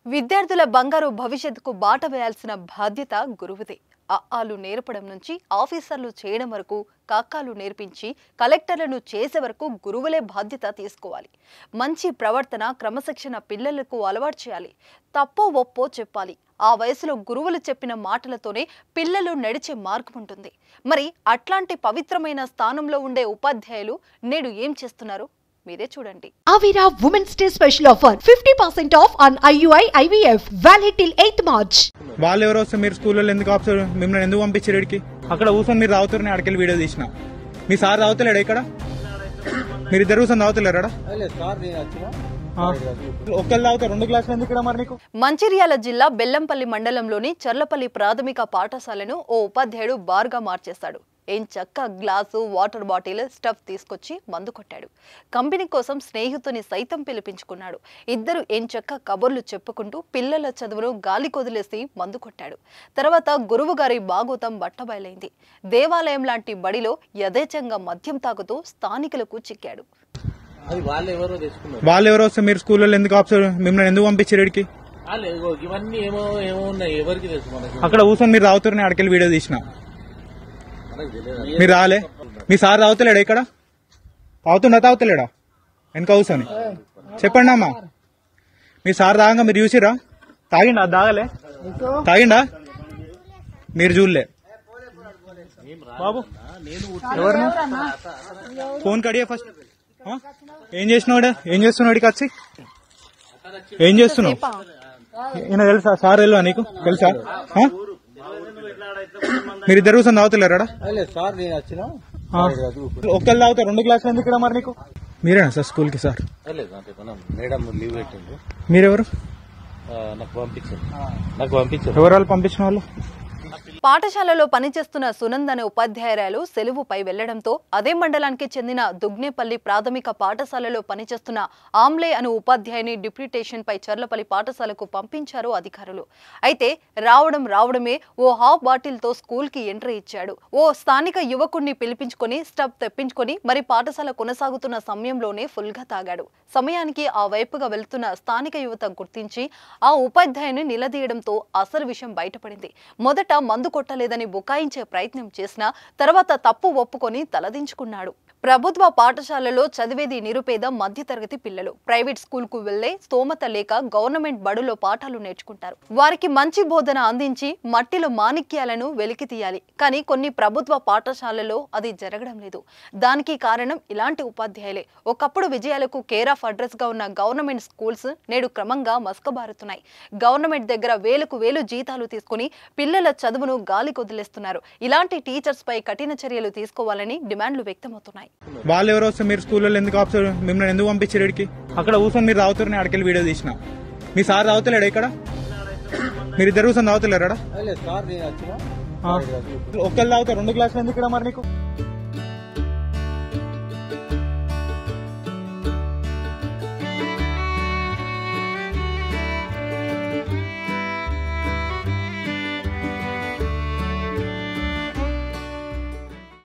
విద్యార్థుల బంగారు భవిష్యత్తుకు బాట వేయాల్సిన బాధ్యత గురువుదే. అఆలు నేర్పడం నుంచి ఆఫీసర్లు చేయడం వరకు, కాకాలు నేర్పించి కలెక్టర్లను చేసే వరకు గురువులే బాధ్యత తీసుకోవాలి. మంచి ప్రవర్తన, క్రమశిక్షణ పిల్లలకు అలవాటు చేయాలి. తప్పో ఒప్పో చెప్పాలి. ఆ వయసులో గురువులు చెప్పిన మాటలతోనే పిల్లలు నడిచే మార్గం ఉంటుంది. మరి అట్లాంటి పవిత్రమైన స్థానంలో ఉండే ఉపాధ్యాయులు నేడు ఏం చేస్తున్నారు? మీరే చూడండి. Avira Women's Day special offer 50% off on IUI IVF valid till 8th March. వాళ్ళు ఎవరో వస్తే మీరు స్కూల్లో ఎందుకు ఆఫీసర్ మిమ్మల్ని ఎందుకు పంపించారు? ఇక్కడికి అక్కడ కూర్చొని మీరు తాగుతారని అక్కడికి వీడియో తీసిన. మీ సార్ తాగుతలేడా? ఇక్కడ మీరు ఇద్దరు కూర్చొని తాగుతలేరా? ఒక్కళ్ళు తాగుతారు, 2 గ్లాసులు ఎందుకు ఇక్కడ మరి నీకు? మంచిర్యాల జిల్లా బెల్లంపల్లి మండలంలోని చర్లపల్లి ప్రాథమిక పాఠశాలను ఓ ఉపాధ్యాయుడు బార్గా మార్చేశాడు. చక్క గ్లాసు, వాటర్ బాటిల్, స్టఫ్ తీసుకొచ్చి మందు కొట్టాడు. కంపెనీ కోసం స్నేహితుని సైతం పిలిపించుకున్నాడు. ఇద్దరు చక్క కబుర్లు చెప్పుకుంటూ పిల్లల చదువును గాలి కొదిలేసి మందు కొట్టాడు. తర్వాత గురువు గారి బాగోతం బట్టబయలైంది. దేవాలయం లాంటి బడిలో యథేచ్ఛంగా మద్యం తాగుతూ స్థానికులకు చిక్కాడు. వాళ్ళు ఎవరో వస్తే మీరు స్కూల్లో ఎందుకు ఆఫీసర్ మిమ్మల్ని ఎందుకు పంపించారు? ఇక్కడికి అక్కడ కూర్చొని మీరు తాగుతారని అక్కడికి వీడియో తీసిన. మీరు రాలే? మీ సార్ తాగుతలేడా? ఇక్కడ తాగుతలేడా? వెనక కూర్చొని చెప్పండి అమ్మా. మీ సార్ తాగంగా మీరు చూసిరా? తాగిండా? తాగలే? తాగిండా? మీరు చూడలే? బాబు ఎవరు? Phone Kadiya first. ఏం చేస్తున్నాడు వచ్చి? ఏం చేస్తున్నావు? ఈయన తెలుసా? సార్ తెలుసా నీకు? తెలుసా? మీరిద్దరు కూర్చొని తాగుతలేరా? ఒక్కళ్ళు తాగుతారు, 2 గ్లాసులు ఎందుకు ఇక్కడ మరి నీకు? మీరేనా సార్ స్కూల్ కి? సార్ మీరెవరు? ఎవరు వాళ్ళు పంపించిన వాళ్ళు? పాఠశాలలో పనిచేస్తున్న సునంద్ అనే ఉపాధ్యాయురాలు సెలవుపై వెళ్లడంతో అదే మండలానికి చెందిన దుగ్నేపల్లి ప్రాథమిక పాఠశాలలో పనిచేస్తున్న ఆమ్లే అనే ఉపాధ్యాయుని డిప్యూటేషన్ పై చర్లపల్లి పాఠశాలకు పంపించారు అధికారులు. అయితే రావడమే ఓ హాఫ్ బాటిల్ తో స్కూల్ కి ఎంట్రీ ఇచ్చాడు. ఓ స్థానిక యువకుడిని పిలిపించుకొని స్టఫ్ తెప్పించుకొని మరి పాఠశాల కొనసాగుతున్న సమయంలోనే ఫుల్ గా తాగాడు. సమయానికి ఆ వైపుగా వెళ్తున్న స్థానిక యువత గుర్తించి ఆ ఉపాధ్యాయుని నిలదీయడంతో అసలు విషయం బయటపడింది. మొదట మందు కొట్టలేదని బుకాయించే ప్రయత్నం చేసినా తర్వాత తప్పు ఒప్పుకొని తలదించుకున్నాడు. ప్రభుత్వ పాఠశాలలో చదివేది నిరుపేద మధ్యతరగతి పిల్లలు. ప్రైవేట్ స్కూల్ కు వెళ్లే స్తోమత లేక గవర్నమెంట్ బడులో పాఠాలు నేర్చుకుంటారు. వారికి మంచి బోధన అందించి మట్టిలో మాణిక్యాలను వెలికి తీయాలి. కానీ కొన్ని ప్రభుత్వ పాఠశాలలో అది జరగడం లేదు. దానికి కారణం ఇలాంటి ఉపాధ్యాయులే. ఒకప్పుడు విజయాలకు కేర్ ఆఫ్ అడ్రస్ గా ఉన్న గవర్నమెంట్ స్కూల్స్ నేడు క్రమంగా మసకబారుతున్నాయి. గవర్నమెంట్ దగ్గర వేలకు వేలు జీతాలు తీసుకుని పిల్లల చదువును గాలి కొదిలేస్తున్నారు. ఇలాంటి టీచర్స్ పై కఠిన చర్యలు తీసుకోవాలని డిమాండ్లు వ్యక్తమవుతున్నాయి. వాళ్ళు ఎవరో వస్తే మీరు స్కూల్లో ఎందుకు ఆఫీసర్ మిమ్మల్ని ఎందుకు పంపించారు? ఇక్కడికి అక్కడ కూర్చొని మీరు తాగుతారని అక్కడికి వీడియో తీసిన. మీ సార్ తాగుతలేడా? ఇక్కడ మీరిద్దరు కూర్చొని తాగుతలేరా? ఒక్కళ్ళు తాగుతారు, 2 గ్లాసులు ఎందుకు ఇక్కడ మరి నీకు?